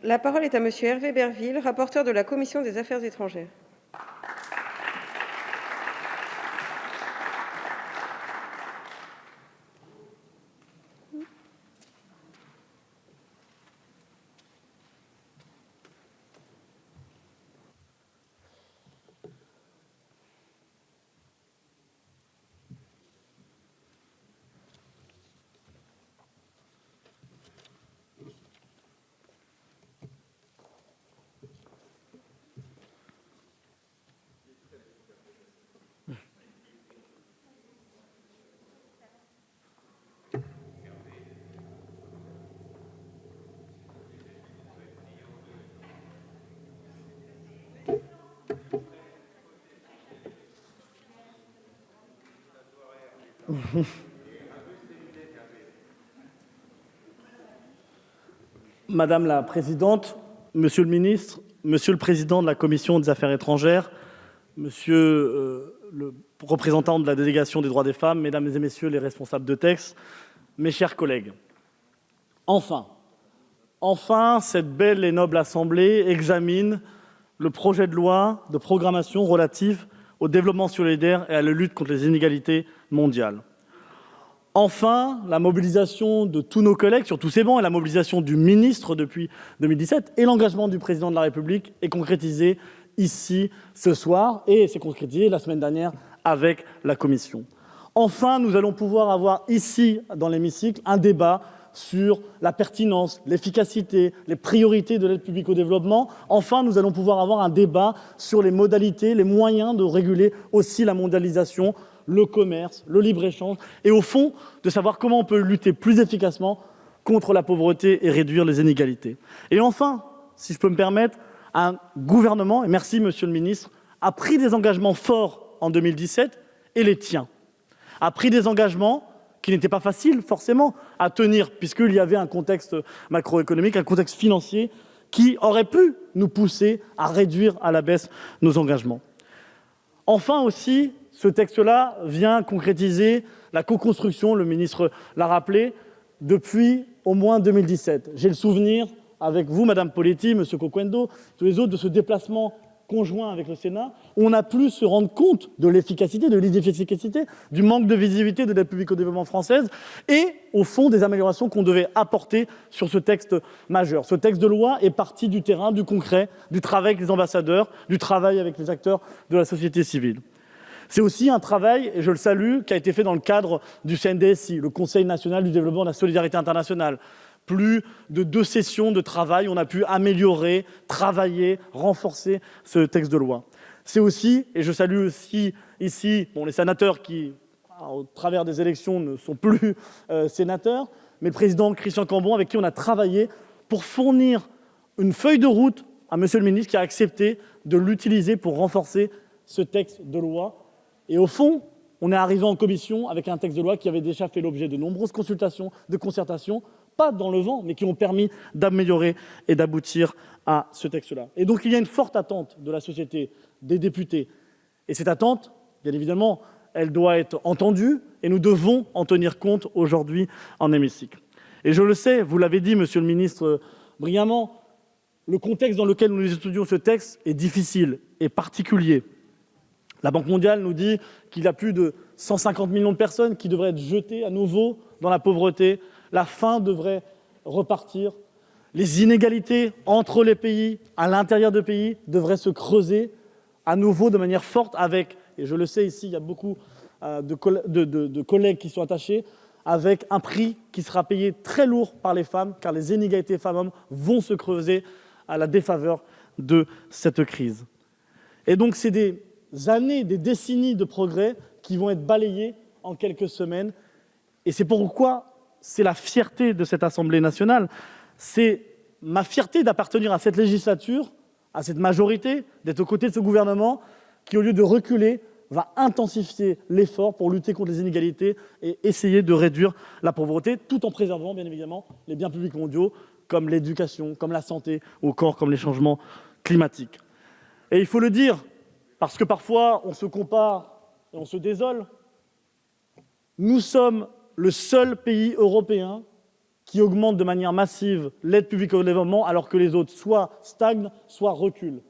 La parole est à monsieur Hervé Berville, rapporteur de la commission des Affaires étrangères. Madame la présidente, monsieur le ministre, monsieur le président de la commission des affaires étrangères, monsieur le représentant de la délégation des droits des femmes, mesdames et messieurs les responsables de texte, mes chers collègues. Enfin, cette belle et noble assemblée examine le projet de loi de programmation relative au développement solidaire et à la lutte contre les inégalités mondiales. Enfin, la mobilisation de tous nos collègues sur tous ces bancs et la mobilisation du ministre depuis 2017 et l'engagement du président de la République est concrétisé ici ce soir et s'est concrétisé la semaine dernière avec la Commission. Enfin, nous allons pouvoir avoir ici, dans l'hémicycle, un débat sur la pertinence, l'efficacité, les priorités de l'aide publique au développement. Enfin, nous allons pouvoir avoir un débat sur les modalités, les moyens de réguler aussi la mondialisation, le commerce, le libre-échange, et au fond, de savoir comment on peut lutter plus efficacement contre la pauvreté et réduire les inégalités. Et enfin, si je peux me permettre, un gouvernement, et merci monsieur le ministre, a pris des engagements forts en 2017 et les tient. A pris des engagements qui n'étaient pas faciles forcément à tenir, puisqu'il y avait un contexte macroéconomique, un contexte financier qui aurait pu nous pousser à réduire à la baisse nos engagements. Enfin aussi, ce texte-là vient concrétiser la co-construction, le ministre l'a rappelé, depuis au moins 2017. J'ai le souvenir, avec vous, Madame Poletti, Monsieur Coquendo, tous les autres, de ce déplacement conjoint avec le Sénat, où on a pu se rendre compte de l'efficacité, de l'inefficacité, du manque de visibilité de l'aide publique au développement française et, au fond, des améliorations qu'on devait apporter sur ce texte majeur. Ce texte de loi est parti du terrain, du concret, du travail avec les ambassadeurs, du travail avec les acteurs de la société civile. C'est aussi un travail, et je le salue, qui a été fait dans le cadre du CNDSI, le Conseil national du développement de la solidarité internationale. Plus de 2 sessions de travail, on a pu améliorer, travailler, renforcer ce texte de loi. C'est aussi, et je salue aussi ici les sénateurs qui, au travers des élections, ne sont plus sénateurs, mais le président Christian Cambon, avec qui on a travaillé pour fournir une feuille de route à monsieur le ministre qui a accepté de l'utiliser pour renforcer ce texte de loi. Et au fond, on est arrivé en commission avec un texte de loi qui avait déjà fait l'objet de nombreuses consultations, de concertations, pas dans le vent, mais qui ont permis d'améliorer et d'aboutir à ce texte-là. Et donc il y a une forte attente de la société, des députés. Et cette attente, bien évidemment, elle doit être entendue et nous devons en tenir compte aujourd'hui en hémicycle. Et je le sais, vous l'avez dit, monsieur le ministre, brillamment, le contexte dans lequel nous étudions ce texte est difficile et particulier. La Banque mondiale nous dit qu'il y a plus de 150 millions de personnes qui devraient être jetées à nouveau dans la pauvreté. La faim devrait repartir. Les inégalités entre les pays, à l'intérieur des pays, devraient se creuser à nouveau de manière forte avec, et je le sais ici, il y a beaucoup de collègues qui sont attachés, avec un prix qui sera payé très lourd par les femmes, car les inégalités femmes-hommes vont se creuser à la défaveur de cette crise. Et donc c'est des années, des décennies de progrès qui vont être balayées en quelques semaines. Et c'est pourquoi c'est la fierté de cette Assemblée nationale, c'est ma fierté d'appartenir à cette législature, à cette majorité, d'être aux côtés de ce gouvernement qui, au lieu de reculer, va intensifier l'effort pour lutter contre les inégalités et essayer de réduire la pauvreté, tout en préservant, bien évidemment, les biens publics mondiaux, comme l'éducation, comme la santé, ou encore comme les changements climatiques. Et il faut le dire, parce que parfois, on se compare et on se désole. Nous sommes le seul pays européen qui augmente de manière massive l'aide publique au développement alors que les autres soit stagnent, soit reculent.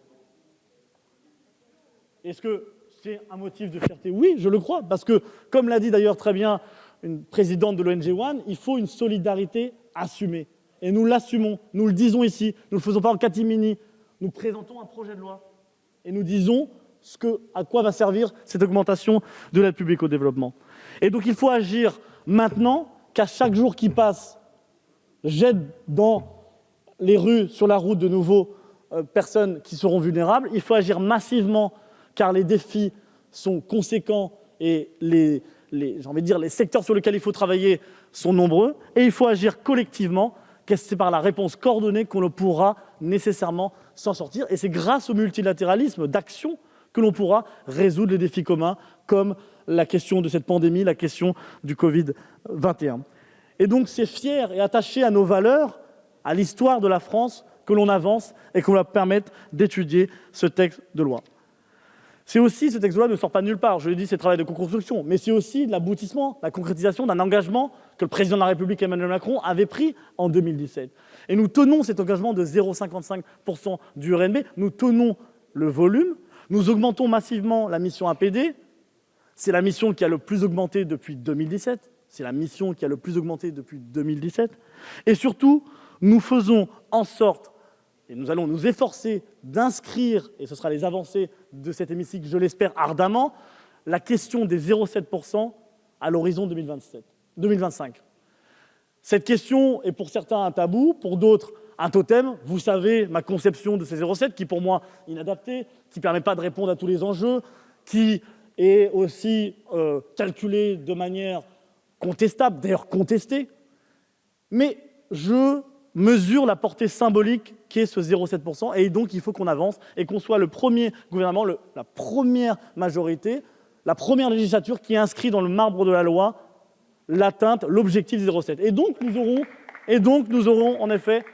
Est-ce que c'est un motif de fierté? Oui, je le crois, parce que, comme l'a dit d'ailleurs très bien une présidente de l'ONG One, il faut une solidarité assumée. Et nous l'assumons, nous le disons ici, nous ne le faisons pas en catimini. Nous présentons un projet de loi et nous disons à quoi va servir cette augmentation de l'aide publique au développement. Et donc il faut agir maintenant, qu'à chaque jour qui passe, jette dans les rues, sur la route, de nouveaux personnes qui seront vulnérables. Il faut agir massivement, car les défis sont conséquents et les secteurs sur lesquels il faut travailler sont nombreux. Et il faut agir collectivement, car c'est par la réponse coordonnée qu'on pourra nécessairement s'en sortir. Et c'est grâce au multilatéralisme d'action que l'on pourra résoudre les défis communs, comme la question de cette pandémie, la question du Covid-21. Et donc c'est fier et attaché à nos valeurs, à l'histoire de la France, que l'on avance et qu'on va permettre d'étudier ce texte de loi. C'est aussi, ce texte de loi ne sort pas de nulle part, je l'ai dit, c'est un travail de co-construction, mais c'est aussi l'aboutissement, la concrétisation d'un engagement que le président de la République, Emmanuel Macron, avait pris en 2017. Et nous tenons cet engagement de 0,55% du RNB, nous tenons le volume, nous augmentons massivement la mission APD, c'est la mission qui a le plus augmenté depuis 2017, c'est la mission qui a le plus augmenté depuis 2017, et surtout, nous faisons en sorte, et nous allons nous efforcer d'inscrire, et ce sera les avancées de cet hémicycle, je l'espère ardemment, la question des 0,7% à l'horizon 2025. Cette question est pour certains un tabou, pour d'autres un totem. Vous savez ma conception de ces 0,7 qui pour moi est inadaptée, qui ne permet pas de répondre à tous les enjeux, qui est aussi calculée de manière contestable, d'ailleurs contestée. Mais je mesure la portée symbolique qu'est ce 0,7%, et donc il faut qu'on avance et qu'on soit le premier gouvernement, la première majorité, la première législature qui inscrit dans le marbre de la loi l'atteinte, l'objectif des 0,7. Et donc nous aurons en effet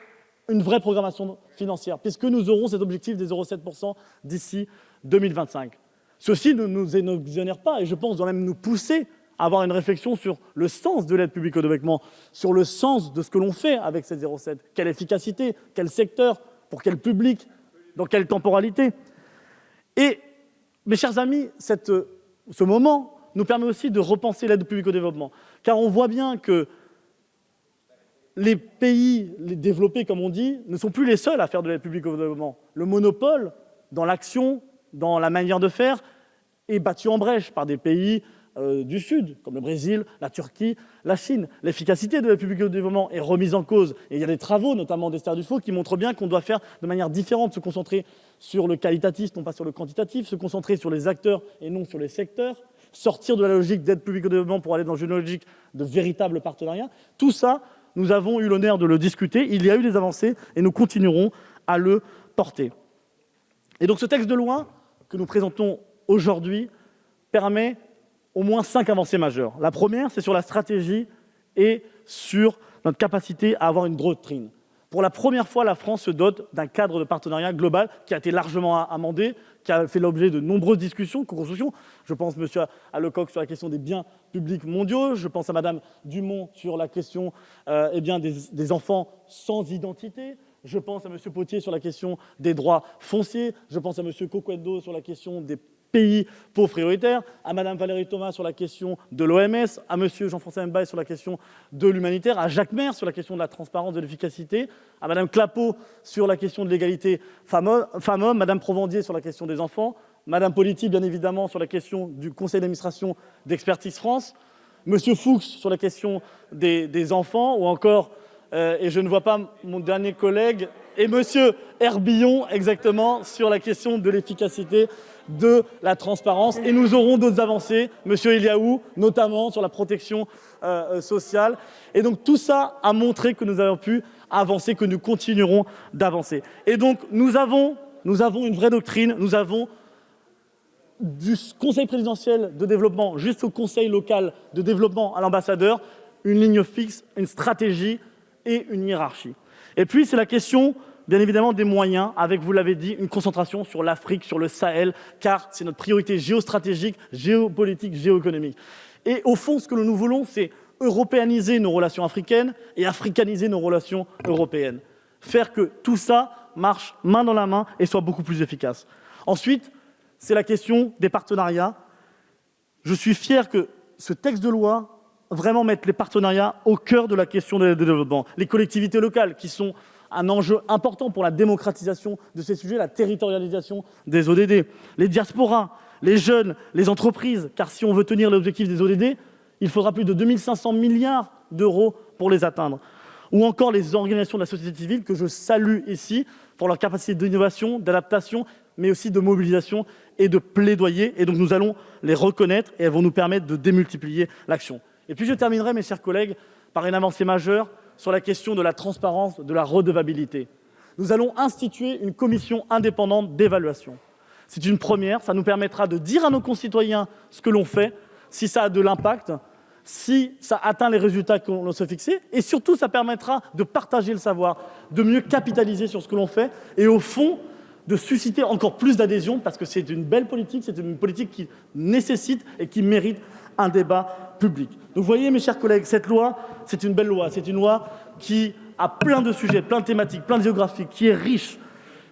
une vraie programmation financière, puisque nous aurons cet objectif des 0,7% d'ici 2025. Ceci ne nous exonère pas, et je pense doit même nous pousser à avoir une réflexion sur le sens de l'aide publique au développement, sur le sens de ce que l'on fait avec ces 0,7. Quelle efficacité, quel secteur, pour quel public, dans quelle temporalité. Et, mes chers amis, ce moment nous permet aussi de repenser l'aide publique au développement, car on voit bien que les pays les développés, comme on dit, ne sont plus les seuls à faire de l'aide publique au développement. Le monopole, dans l'action, dans la manière de faire, est battu en brèche par des pays du Sud, comme le Brésil, la Turquie, la Chine. L'efficacité de l'aide publique au développement est remise en cause. Et il y a des travaux, notamment d'Esther Dufaux, qui montrent bien qu'on doit faire de manière différente, se concentrer sur le qualitatif, non pas sur le quantitatif, se concentrer sur les acteurs et non sur les secteurs, sortir de la logique d'aide publique au développement pour aller dans une logique de véritable partenariat. Tout ça, nous avons eu l'honneur de le discuter. Il y a eu des avancées et nous continuerons à le porter. Et donc ce texte de loi que nous présentons aujourd'hui permet au moins 5 avancées majeures. La première, c'est sur la stratégie et sur notre capacité à avoir une doctrine. Pour la première fois, la France se dote d'un cadre de partenariat global qui a été largement amendé, qui a fait l'objet de nombreuses discussions, co-constructions. Je pense, monsieur Lecoq, sur la question des biens publics mondiaux. Je pense à madame Dumont sur la question des enfants sans identité. Je pense à monsieur Potier sur la question des droits fonciers. Je pense à monsieur Coquendo sur la question des pays pauvres prioritaires, à Mme Valérie Thomas sur la question de l'OMS, à M. Jean-François Mbaye sur la question de l'humanitaire, à Jacques Maire sur la question de la transparence, de l'efficacité, à Mme Clapeau sur la question de l'égalité femmes-hommes, Mme Provandier sur la question des enfants, Mme Politi, bien évidemment, sur la question du conseil d'administration d'Expertise France, M. Fuchs sur la question des enfants, ou encore, et je ne vois pas mon dernier collègue, et M. Herbillon, exactement, sur la question de l'efficacité de la transparence. Et nous aurons d'autres avancées, M. Eliaou, notamment sur la protection sociale. Et donc tout ça a montré que nous avons pu avancer, que nous continuerons d'avancer. Et donc nous avons une vraie doctrine, nous avons du conseil présidentiel de développement jusqu'au conseil local de développement à l'ambassadeur, une ligne fixe, une stratégie et une hiérarchie. Et puis c'est la question bien évidemment des moyens, avec, vous l'avez dit, une concentration sur l'Afrique, sur le Sahel, car c'est notre priorité géostratégique, géopolitique, géoéconomique. Et au fond, ce que nous voulons, c'est européaniser nos relations africaines et africaniser nos relations européennes. Faire que tout ça marche main dans la main et soit beaucoup plus efficace. Ensuite, c'est la question des partenariats. Je suis fier que ce texte de loi vraiment mette les partenariats au cœur de la question du développement. Les collectivités locales, qui sont un enjeu important pour la démocratisation de ces sujets, la territorialisation des ODD, les diasporas, les jeunes, les entreprises, car si on veut tenir l'objectif des ODD, il faudra plus de 2500 milliards d'euros pour les atteindre. Ou encore les organisations de la société civile, que je salue ici, pour leur capacité d'innovation, d'adaptation, mais aussi de mobilisation et de plaidoyer. Et donc nous allons les reconnaître et elles vont nous permettre de démultiplier l'action. Et puis je terminerai, mes chers collègues, par une avancée majeure sur la question de la transparence, de la redevabilité. Nous allons instituer une commission indépendante d'évaluation. C'est une première, ça nous permettra de dire à nos concitoyens ce que l'on fait, si ça a de l'impact, si ça atteint les résultats qu'on s'est fixés, et surtout ça permettra de partager le savoir, de mieux capitaliser sur ce que l'on fait, et au fond, de susciter encore plus d'adhésion, parce que c'est une belle politique, c'est une politique qui nécessite et qui mérite un débat public. Donc vous voyez, mes chers collègues, cette loi, c'est une belle loi. C'est une loi qui a plein de sujets, plein de thématiques, plein de géographies, qui est riche.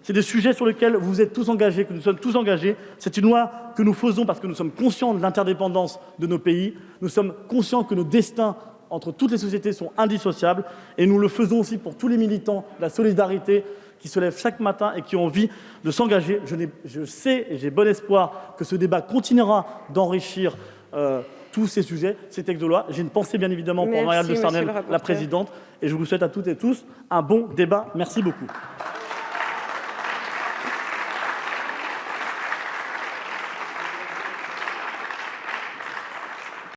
C'est des sujets sur lesquels vous êtes tous engagés, que nous sommes tous engagés. C'est une loi que nous faisons parce que nous sommes conscients de l'interdépendance de nos pays. Nous sommes conscients que nos destins entre toutes les sociétés sont indissociables. Et nous le faisons aussi pour tous les militants de la solidarité qui se lèvent chaque matin et qui ont envie de s'engager. Je sais et j'ai bon espoir que ce débat continuera d'enrichir tous ces sujets, ces textes de loi. J'ai une pensée bien évidemment pour Marianne de Sarnez, la présidente, et je vous souhaite à toutes et tous un bon débat. Merci beaucoup.